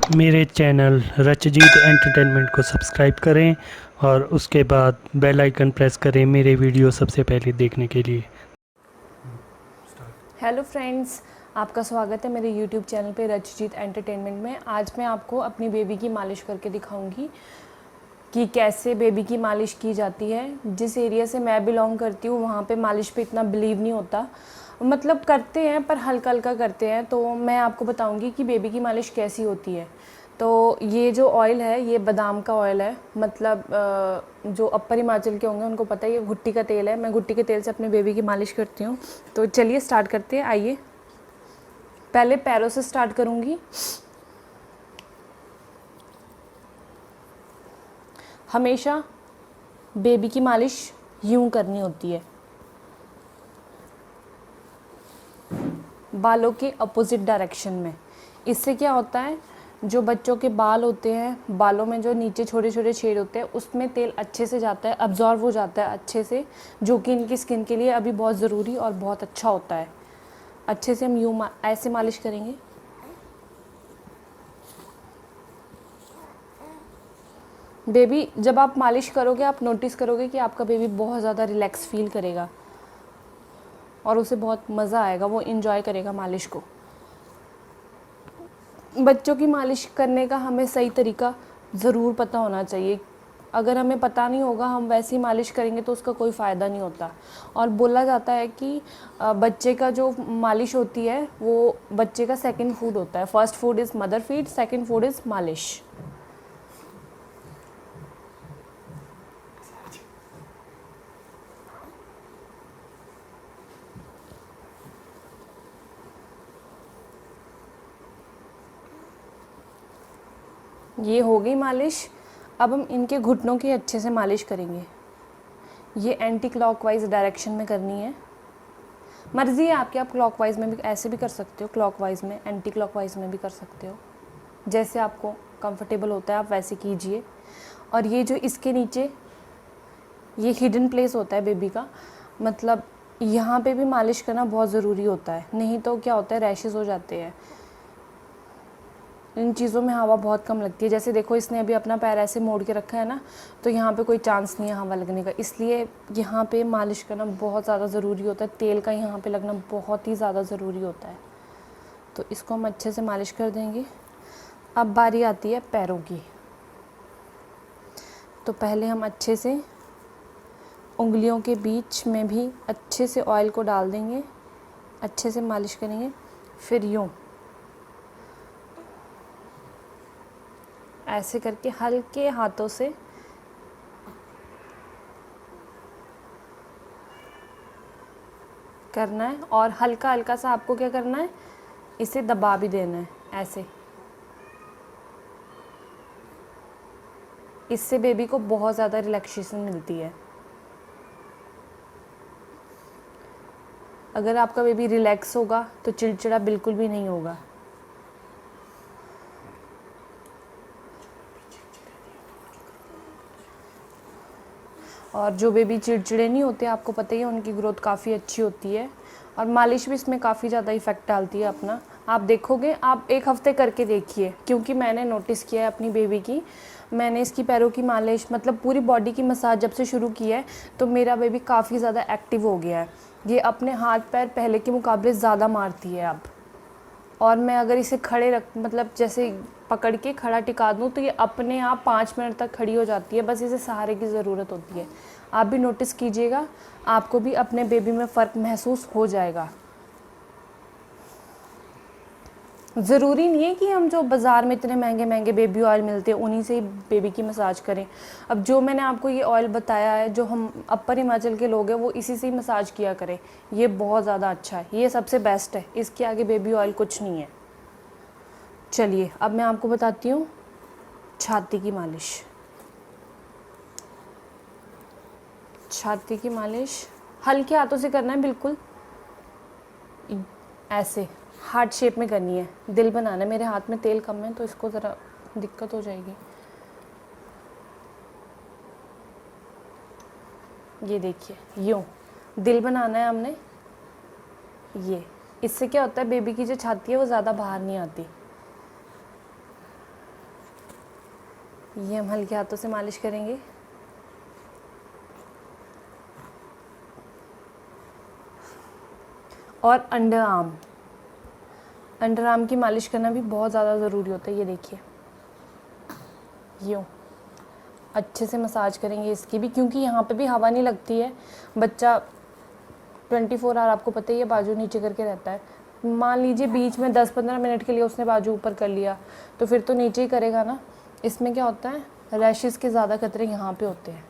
मेरे channel रचजीत entertainment को subscribe करें और उसके बाद बेल आइकन प्रेस करें मेरे वीडियो सबसे पहले देखने के लिए। हेलो फ्रेंड्स, आपका स्वागत है मेरे यूट्यूब चैनल पे रचजीत एंटरटेनमेंट में। आज मैं आपको अपनी बेबी की मालिश करके दिखाऊंगी कि कैसे बेबी की मालिश की जाती है। जिस एरिया से मैं बिलोंग करती हूँ वहाँ पे मालिश पे इतना बिलीव नहीं होता, मतलब करते हैं पर हल्का हल्का करते हैं। तो मैं आपको बताऊंगी कि बेबी की मालिश कैसी होती है। तो ये जो ऑयल है ये बादाम का ऑयल है, मतलब जो अपर हिमाचल के होंगे उनको पता है, ये घुट्टी का तेल है। मैं घुट्टी के तेल से अपने बेबी की मालिश करती हूँ। तो चलिए स्टार्ट करते हैं, आइए। पहले पैरों से स्टार्ट करूँगी। हमेशा बेबी की मालिश यूं करनी होती है, बालों के अपोजिट डायरेक्शन में। इससे क्या होता है, जो बच्चों के बाल होते हैं, बालों में जो नीचे छोटे छोटे छेद होते हैं उसमें तेल अच्छे से जाता है, अब्जॉर्व हो जाता है अच्छे से, जो कि इनकी स्किन के लिए अभी बहुत ज़रूरी और बहुत अच्छा होता है। अच्छे से हम यूँ ऐसे मालिश करेंगे। बेबी, जब आप मालिश करोगे आप नोटिस करोगे कि आपका बेबी बहुत ज़्यादा रिलैक्स फील करेगा और उसे बहुत मज़ा आएगा, वो इन्जॉय करेगा मालिश को। बच्चों की मालिश करने का हमें सही तरीका ज़रूर पता होना चाहिए। अगर हमें पता नहीं होगा, हम वैसी मालिश करेंगे तो उसका कोई फ़ायदा नहीं होता। और बोला जाता है कि बच्चे का जो मालिश होती है वो बच्चे का सेकंड फूड होता है। First food is mother feed, second food is मालिश। ये हो गई मालिश। अब हम इनके घुटनों की अच्छे से मालिश करेंगे। ये एंटी क्लॉकवाइज डायरेक्शन में करनी है। मर्ज़ी है आपकी, आप क्लॉकवाइज में भी ऐसे भी कर सकते हो, क्लॉकवाइज में, एंटी क्लॉकवाइज में भी कर सकते हो। जैसे आपको कंफर्टेबल होता है आप वैसे कीजिए। और ये जो इसके नीचे ये हिडन प्लेस होता है बेबी का, मतलब यहाँ पे भी मालिश करना बहुत ज़रूरी होता है, नहीं तो क्या होता है, रैशेज़ हो जाते हैं। इन चीज़ों में हवा बहुत कम लगती है। जैसे देखो, इसने अभी अपना पैर ऐसे मोड़ के रखा है ना, तो यहाँ पे कोई चांस नहीं है हवा लगने का, इसलिए यहाँ पे मालिश करना बहुत ज़्यादा ज़रूरी होता है। तेल का यहाँ पे लगना बहुत ही ज़्यादा ज़रूरी होता है। तो इसको हम अच्छे से मालिश कर देंगे। अब बारी आती है पैरों की। तो पहले हम अच्छे से उंगलियों के बीच में भी अच्छे से ऑयल को डाल देंगे, अच्छे से मालिश करेंगे। फिर यूँ ऐसे करके हल्के हाथों से करना है, और हल्का हल्का सा आपको क्या करना है, इसे दबा भी देना है ऐसे। इससे बेबी को बहुत ज़्यादा रिलैक्सेशन मिलती है। अगर आपका बेबी रिलैक्स होगा तो चिड़चिड़ा बिल्कुल भी नहीं होगा। और जो बेबी चिड़चिड़े नहीं होते, आपको पता ही है, उनकी ग्रोथ काफ़ी अच्छी होती है। और मालिश भी इसमें काफ़ी ज़्यादा इफ़ेक्ट डालती है अपना। आप देखोगे, आप एक हफ़्ते करके देखिए, क्योंकि मैंने नोटिस किया है अपनी बेबी की। मैंने इसकी पैरों की मालिश, मतलब पूरी बॉडी की मसाज जब से शुरू की है, तो मेरा बेबी काफ़ी ज़्यादा एक्टिव हो गया है। ये अपने हाथ पैर पहले के मुकाबले ज़्यादा मारती है अब। और मैं अगर इसे खड़े रख, मतलब जैसे पकड़ के खड़ा टिका दूँ, तो ये अपने आप 5 मिनट तक खड़ी हो जाती है। बस इसे सहारे की ज़रूरत होती है। आप भी नोटिस कीजिएगा, आपको भी अपने बेबी में फ़र्क महसूस हो जाएगा। ज़रूरी नहीं है कि हम जो बाज़ार में इतने महंगे महंगे बेबी ऑयल मिलते हैं उन्हीं से ही बेबी की मसाज करें। अब जो मैंने आपको ये ऑयल बताया है, जो हम अपर हिमाचल के लोग हैं वो इसी से ही मसाज किया करें। ये बहुत ज़्यादा अच्छा है, ये सबसे बेस्ट है, इसके आगे बेबी ऑयल कुछ नहीं है। चलिए अब मैं आपको बताती हूँ छाती की मालिश। छाती की मालिश हल्के हाथों से करना है, बिल्कुल ऐसे हार्ट शेप में करनी है, दिल बनाना है। मेरे हाथ में तेल कम है तो इसको ज़रा दिक्कत हो जाएगी। ये देखिए, यूँ दिल बनाना है हमने। ये इससे क्या होता है, बेबी की जो छाती है वो ज़्यादा बाहर नहीं आती। ये हम हल्के हाथों से मालिश करेंगे। और अंडर आर्म की मालिश करना भी बहुत ज़्यादा ज़रूरी होता है। ये देखिए, यूँ अच्छे से मसाज करेंगे इसकी भी, क्योंकि यहाँ पे भी हवा नहीं लगती है। बच्चा 24 आवर आपको पता ही है बाजू नीचे करके रहता है। मान लीजिए बीच में 10-15 मिनट के लिए उसने बाजू ऊपर कर लिया तो फिर तो नीचे ही करेगा ना। इसमें क्या होता है, रैशेस के ज़्यादा खतरे यहाँ पे होते हैं।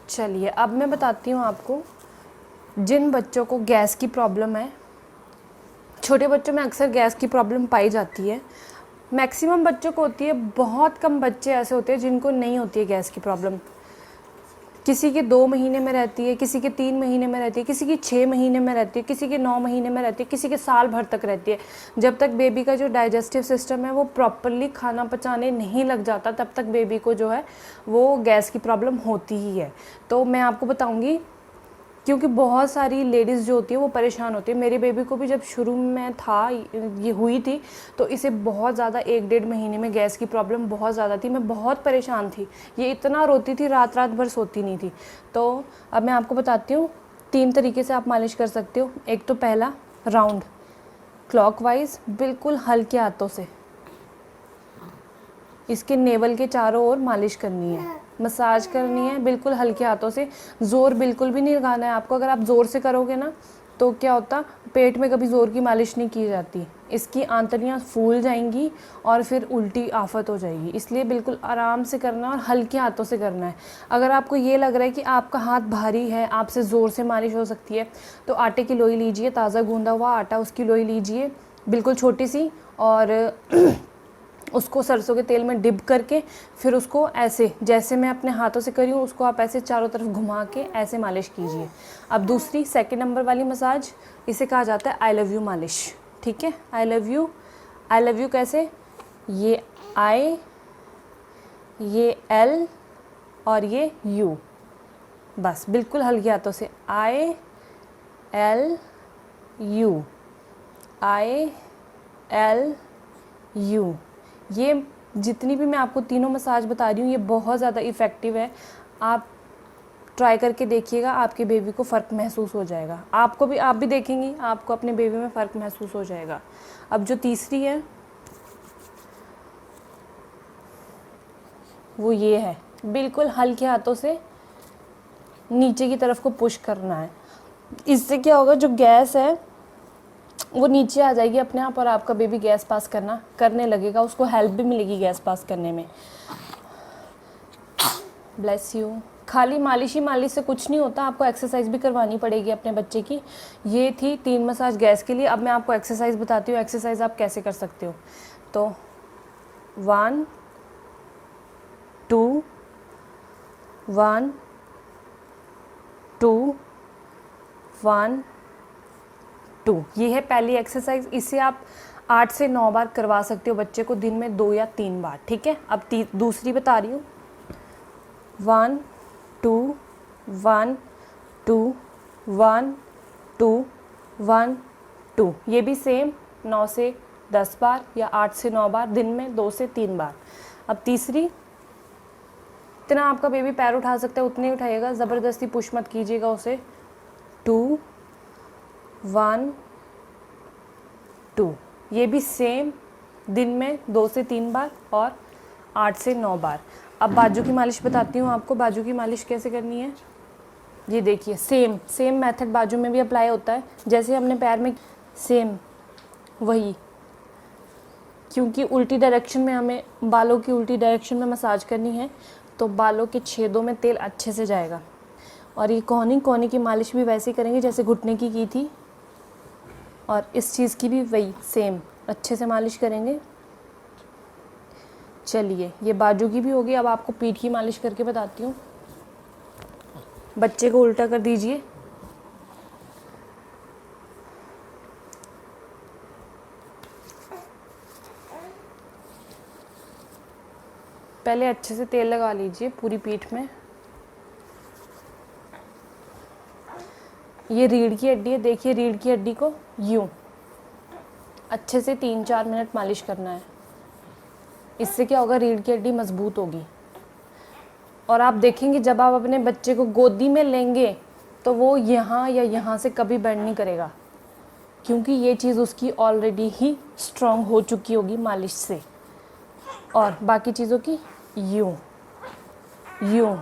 चलिए अब मैं बताती हूँ आपको, जिन बच्चों को गैस की प्रॉब्लम है, छोटे बच्चों में अक्सर गैस की प्रॉब्लम पाई जाती है। मैक्सिमम बच्चों को होती है, बहुत कम बच्चे ऐसे होते हैं जिनको नहीं होती है गैस की प्रॉब्लम। किसी के 2 महीने में रहती है, किसी के 3 महीने में रहती है, किसी की 6 महीने में रहती है, किसी के 9 महीने में रहती है, किसी के साल भर तक रहती है। जब तक बेबी का जो डाइजेस्टिव सिस्टम है वो प्रॉपरली खाना पचाने नहीं लग जाता, तब तक बेबी को जो है वो गैस की प्रॉब्लम होती ही है। तो मैं आपको बताऊँगी, क्योंकि बहुत सारी लेडीज़ जो होती है वो परेशान होती है। मेरे बेबी को भी जब शुरू में था, ये हुई थी, तो इसे बहुत ज़्यादा 1-1.5 महीने में गैस की प्रॉब्लम बहुत ज़्यादा थी। मैं बहुत परेशान थी, ये इतना रोती थी, रात रात भर सोती नहीं थी। तो अब मैं आपको बताती हूँ 3 तरीके से आप मालिश कर सकते हो। एक तो पहला राउंड क्लॉकवाइज, बिल्कुल हल्के हाथों से इसके नेवल के चारों ओर मालिश करनी है, मसाज करनी है बिल्कुल हल्के हाथों से। ज़ोर बिल्कुल भी नहीं लगाना है आपको। अगर आप ज़ोर से करोगे ना तो क्या होता, पेट में कभी ज़ोर की मालिश नहीं की जाती, इसकी आंतड़ियाँ फूल जाएंगी और फिर उल्टी आफत हो जाएगी। इसलिए बिल्कुल आराम से करना और हल्के हाथों से करना है। अगर आपको ये लग रहा है कि आपका हाथ भारी है, आपसे ज़ोर से मालिश हो सकती है, तो आटे की लोई लीजिए, ताज़ा गूंदा हुआ आटा, उसकी लोई लीजिए बिल्कुल छोटी सी, और उसको सरसों के तेल में डिप करके फिर उसको ऐसे, जैसे मैं अपने हाथों से करी हूँ, उसको आप ऐसे चारों तरफ घुमा के ऐसे मालिश कीजिए। अब दूसरी सेकंड नंबर वाली मसाज, इसे कहा जाता है आई लव यू मालिश। ठीक है, आई लव यू कैसे, ये आई, ये एल और ये यू, बस बिल्कुल हल्के हाथों से I L U, I L U. ये जितनी भी मैं आपको तीनों मसाज बता रही हूँ, ये बहुत ज़्यादा इफ़ेक्टिव है। आप ट्राई करके देखिएगा, आपके बेबी को फ़र्क महसूस हो जाएगा। आप भी देखेंगी, आपको अपने बेबी में फ़र्क महसूस हो जाएगा। अब जो तीसरी है वो ये है, बिल्कुल हल्के हाथों से नीचे की तरफ को पुश करना है। इससे क्या होगा, जो गैस है वो नीचे आ जाएगी अपने आप, और आपका बेबी गैस पास करने लगेगा, उसको हेल्प भी मिलेगी गैस पास करने में। Bless you. खाली मालिश से कुछ नहीं होता, आपको एक्सरसाइज भी करवानी पड़ेगी अपने बच्चे की। ये थी 3 मसाज गैस के लिए। अब मैं आपको एक्सरसाइज बताती हूँ, एक्सरसाइज आप कैसे कर सकते हो। तो 1 2 1 2 1 2, ये है पहली एक्सरसाइज। इसे आप 8 से 9 बार करवा सकते हो बच्चे को, दिन में 2 या 3 बार। ठीक है, अब दूसरी बता रही हूँ। 1 2 1 2 1 2 1 2, ये भी सेम 9 से 10 बार या 8 से 9 बार, दिन में 2 से 3 बार। अब तीसरी, इतना आपका बेबी पैर उठा सकता है उतने ही उठाइएगा, ज़बरदस्ती पुश मत कीजिएगा उसे। 2 1 2, ये भी सेम, दिन में 2 से 3 बार और 8 से 9 बार। अब बाजू की मालिश बताती हूँ आपको, बाजू की मालिश कैसे करनी है। ये देखिए, सेम मेथड बाजू में भी अप्लाई होता है, जैसे हमने पैर में, सेम वही, क्योंकि उल्टी डायरेक्शन में हमें, बालों की उल्टी डायरेक्शन में मसाज करनी है, तो बालों के छेदों में तेल अच्छे से जाएगा। और ये कोहनी की मालिश भी वैसे ही करेंगे जैसे घुटने की थी, और इस चीज़ की भी वही सेम अच्छे से मालिश करेंगे। चलिए, ये बाजू की भी होगी। अब आपको पीठ की मालिश करके बताती हूँ। बच्चे को उल्टा कर दीजिए, पहले अच्छे से तेल लगा लीजिए पूरी पीठ में। ये रीढ़ की हड्डी है, देखिए रीढ़ की हड्डी को यूं अच्छे से 3-4 मिनट मालिश करना है। इससे क्या होगा, रीढ़ की हड्डी मजबूत होगी। और आप देखेंगे जब आप अपने बच्चे को गोदी में लेंगे तो वो यहाँ या यहाँ से कभी बेंड नहीं करेगा, क्योंकि ये चीज़ उसकी ऑलरेडी ही स्ट्रॉन्ग हो चुकी होगी मालिश से। और बाकी चीज़ों की यूं यूं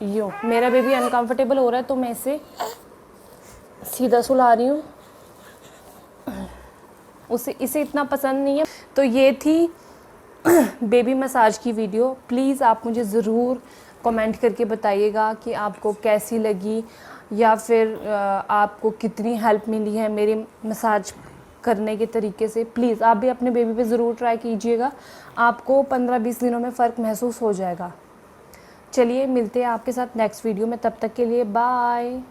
यूं। मेरा बेबी अनकंफर्टेबल हो रहा है तो मैं इसे सीधा सुला रही हूँ, इसे इतना पसंद नहीं है। तो ये थी बेबी मसाज की वीडियो। प्लीज़ आप मुझे ज़रूर कमेंट करके बताइएगा कि आपको कैसी लगी, या फिर आपको कितनी हेल्प मिली है मेरी मसाज करने के तरीके से। प्लीज़ आप भी अपने बेबी पे ज़रूर ट्राई कीजिएगा, आपको 15-20 दिनों में फ़र्क महसूस हो जाएगा। चलिए मिलते हैं आपके साथ नेक्स्ट वीडियो में, तब तक के लिए बाय।